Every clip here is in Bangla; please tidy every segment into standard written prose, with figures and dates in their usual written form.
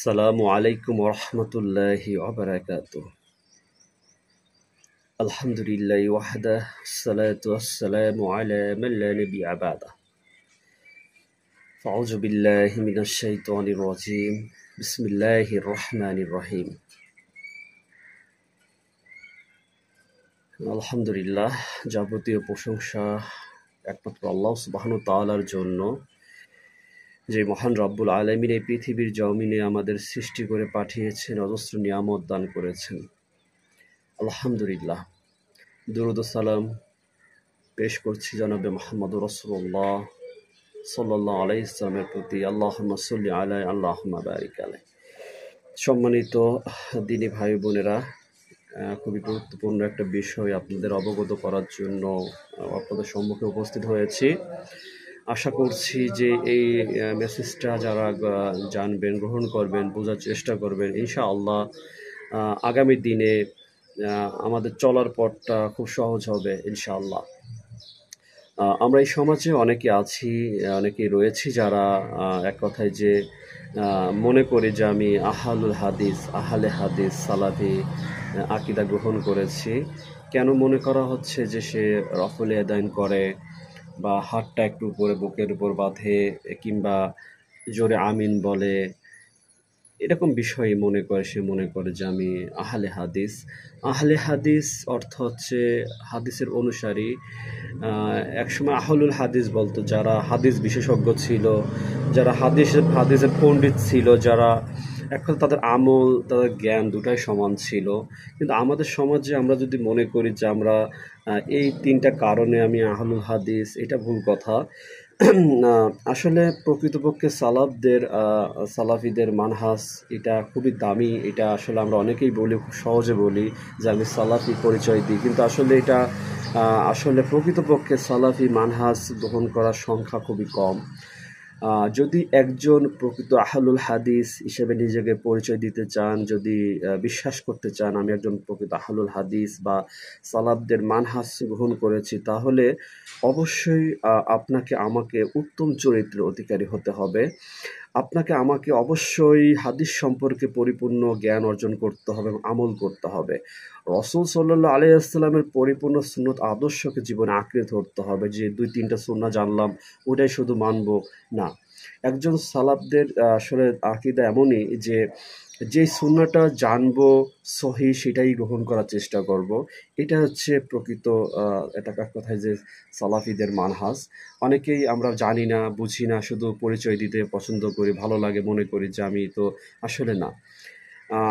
আসসালামু আলাইকুম ওরহমতুল্লাহি ওয়াবারাকাতুহ। আলহামদুলিল্লাহ ওয়াহদাহ, আসসালাতু ওয়াসসালামু আলা মান লা নাবিয়্যা বা'দাহ। আউযু বিল্লাহি মিনাশ শাইতানির রাজীম। বিসমিল্লাহির রহমানির রহিম। আলহামদুলিল্লাহ, যাবতীয় প্রশংসা একমাত্র আল্লাহ সুবহানাহু ওয়া তাআলার জন্য, যে মহান রব্বুল আলামিন এই পৃথিবীর জমিনে আমাদের সৃষ্টি করে পাঠিয়েছেন, অজস্র নিয়ামত দান করেছেন। আলহামদুলিল্লাহ, দুরূদ ও সালাম পেশ করছি জনাবে মুহাম্মদুর রাসূলুল্লাহ সাল্লাল্লাহু আলাইহি ওয়াসাল্লামের প্রতি। আল্লাহুম্মা সাল্লি আলাইহি আল্লাহুম্মা বারিক আলাইহি। সম্মানিত দিনী ভাই বোনেরা, খুবই গুরুত্বপূর্ণ একটা বিষয় আপনাদের অবগত করার জন্য আপনাদের সম্মুখে উপস্থিত হয়েছি। আশা করছি যে এই মেসেজটা যারা জানবেন, গ্রহণ করবেন, বোঝার চেষ্টা করবেন, ইনশাআল্লাহ আগামী দিনে আমাদের চলার পথটা খুব সহজ হবে ইনশাআল্লাহ। আমরা এই সমাজে অনেকে আছি, অনেকেই রয়েছি যারা এক কথায় যে মনে করি যে আমি আহলে হাদিস সালাফি আকিদা গ্রহণ করেছি। কেন মনে করা হচ্ছে যে সে রফল ইয়াদাইন করে বা হাতটা একটু উপরে বুকের উপর বাঁধে কিংবা জোরে আমিন বলে, এরকম বিষয় সে মনে করে যে আমি আহলে হাদিস। আহলে হাদিস অর্থ হচ্ছে হাদিসের অনুসারী। একসময় আহলুল হাদিস বলতো যারা হাদিস বিশেষজ্ঞ ছিল, যারা হাদিসের পণ্ডিত ছিল, যারা এখন তাদের আমল, তাদের জ্ঞান দুটাই সমান ছিল। কিন্তু আমাদের সমাজে আমরা যদি মনে করি যে আমরা এই তিনটা কারণে আমি আহলুল হাদিস, এটা ভুল কথা। আসলে প্রকৃতপক্ষে সালাফিদের মানহাজ এটা খুবই দামি। এটা আসলে আমরা অনেকেই বলি, খুব সহজে বলি যে আমি সালাফি পরিচয় দিই, কিন্তু আসলে এটা আসলে প্রকৃতপক্ষে সালাফি মানহাজ গ্রহণ করার সংখ্যা খুবই কম। যদি একজন প্রকৃত আহলুল হাদিস হিসেবে নিজেকে পরিচয় দিতে চান, যদি বিশ্বাস করতে চান আমি একজন প্রকৃত আহলুল হাদিস বা সালাফদের মানহাজ গ্রহণ করেছি, তাহলে অবশ্যই আপনাকে আমাকে উত্তম চরিত্রের অধিকারী হতে হবে। আপনাকে আমাকে অবশ্যই হাদিস সম্পর্কে পরিপূর্ণ জ্ঞান অর্জন করতে হবে এবং আমল করতে হবে। রাসূল সাল্লাল্লাহু আলাইহি ওয়াসাল্লামের পরিপূর্ণ সুন্নত আদর্শকে জীবনে আঁকড়ে ধরতে হবে। যে ২-৩টা সুন্নাহ জানলাম ওটাই শুধু মানব না। একজন সালাফদের আসলে আকীদা এমনই যে যেই সুন্নাহটা জানবো সহিহ সেটাই গ্রহণ করার চেষ্টা করব। এটা হচ্ছে প্রকৃত এটা এক কথায় যে সালাফিদের মানহাজ। অনেকেই আমরা জানি না, বুঝি না, শুধু পরিচয় দিতে পছন্দ করি, ভালো লাগে, মনে করি যে আমি তো আসলে না।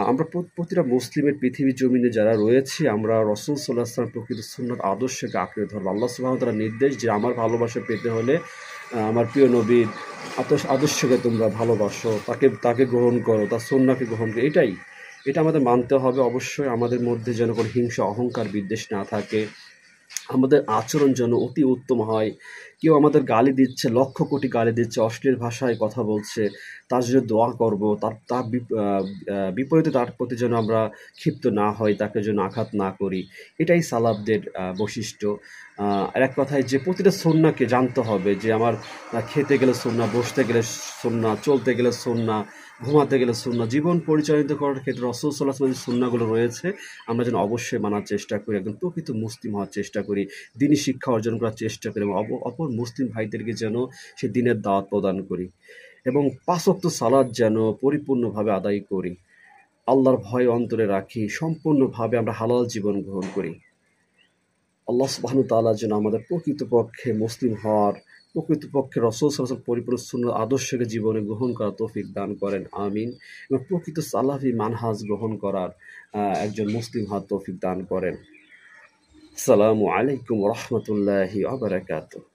আমরা প্রতিটা মুসলিমের পৃথিবীর জমিনে যারা রয়েছি, আমরা রাসূল সাল্লাল্লাহু আলাইহি ওয়াসাল্লাম প্রকৃত সুন্নাত আদর্শকে আঁকড়ে ধরবো। আল্লাহ সুবহানাহু ওয়া তাআলার নির্দেশ যে আমার ভালোবাসা পেতে হলে আমার প্রিয় নবীর আদর্শকে তোমরা ভালোবাসো, তাকে গ্রহণ করো, তার সুন্নাহকে গ্রহণ করো। এটা আমাদের মানতে হবে। অবশ্যই আমাদের মধ্যে যেন কোনো হিংসা, অহংকার, বিদ্বেষ না থাকে। আমাদের আচরণ যেন অতি উত্তম হয়। কেউ আমাদের গালি দিচ্ছে, লক্ষ কোটি গালি দিচ্ছে, অশ্লীল ভাষায় কথা বলছে, তার জন্য দোয়া করব। তার বিপরীতে তার প্রতি যেন আমরা ক্ষিপ্ত না হই, তাকে যেন আঘাত না করি। এটাই সালাফদের বৈশিষ্ট্য। আর এক কথায় যে প্রতিটা সুন্নাহকে জানতে হবে যে আমার খেতে গেলে সুন্নাহ, বসতে গেলে সুন্নাহ, চলতে গেলে সুন্নাহ, ঘুমাতে গেলে সুন্নাহ। জীবন পরিচালিত করার ক্ষেত্রে রাসূল সাল্লাল্লাহু আলাইহি ওয়াসাল্লামের যে সুন্নাহগুলো রয়েছে আমরা যেন অবশ্যই মানার চেষ্টা করি, একজন প্রকৃত মুসলিম হওয়ার চেষ্টা করি, দ্বীনি শিক্ষা অর্জন করার চেষ্টা করি এবং অপর মুসলিম ভাইদেরকে যেন সে দ্বীনের দাওয়াত প্রদান করি এবং ৫ ওয়াক্ত সালাত যেন পরিপূর্ণভাবে আদায় করি, আল্লাহর ভয় অন্তরে রাখি, সম্পূর্ণভাবে আমরা হালাল জীবন গ্রহণ করি। আল্লাহ সুবহানাহু ওয়া তাআলা যেন আমাদের প্রকৃতপক্ষে মুসলিম হওয়ার, প্রকৃতপক্ষে রাসূল সাল্লাল্লাহু আলাইহি ওয়াসাল্লাম পরিপূর্ণ সুন্নাহ আদর্শকে জীবনে গ্রহণ করার তৌফিক দান করেন, আমিন। এবং প্রকৃত সালাফি মানহাজ গ্রহণ করার একজন মুসলিম হওয়ার তৌফিক দান করেন। আসসালামু আলাইকুম ওয়া রাহমাতুল্লাহি ওয়া বারাকাতুহু।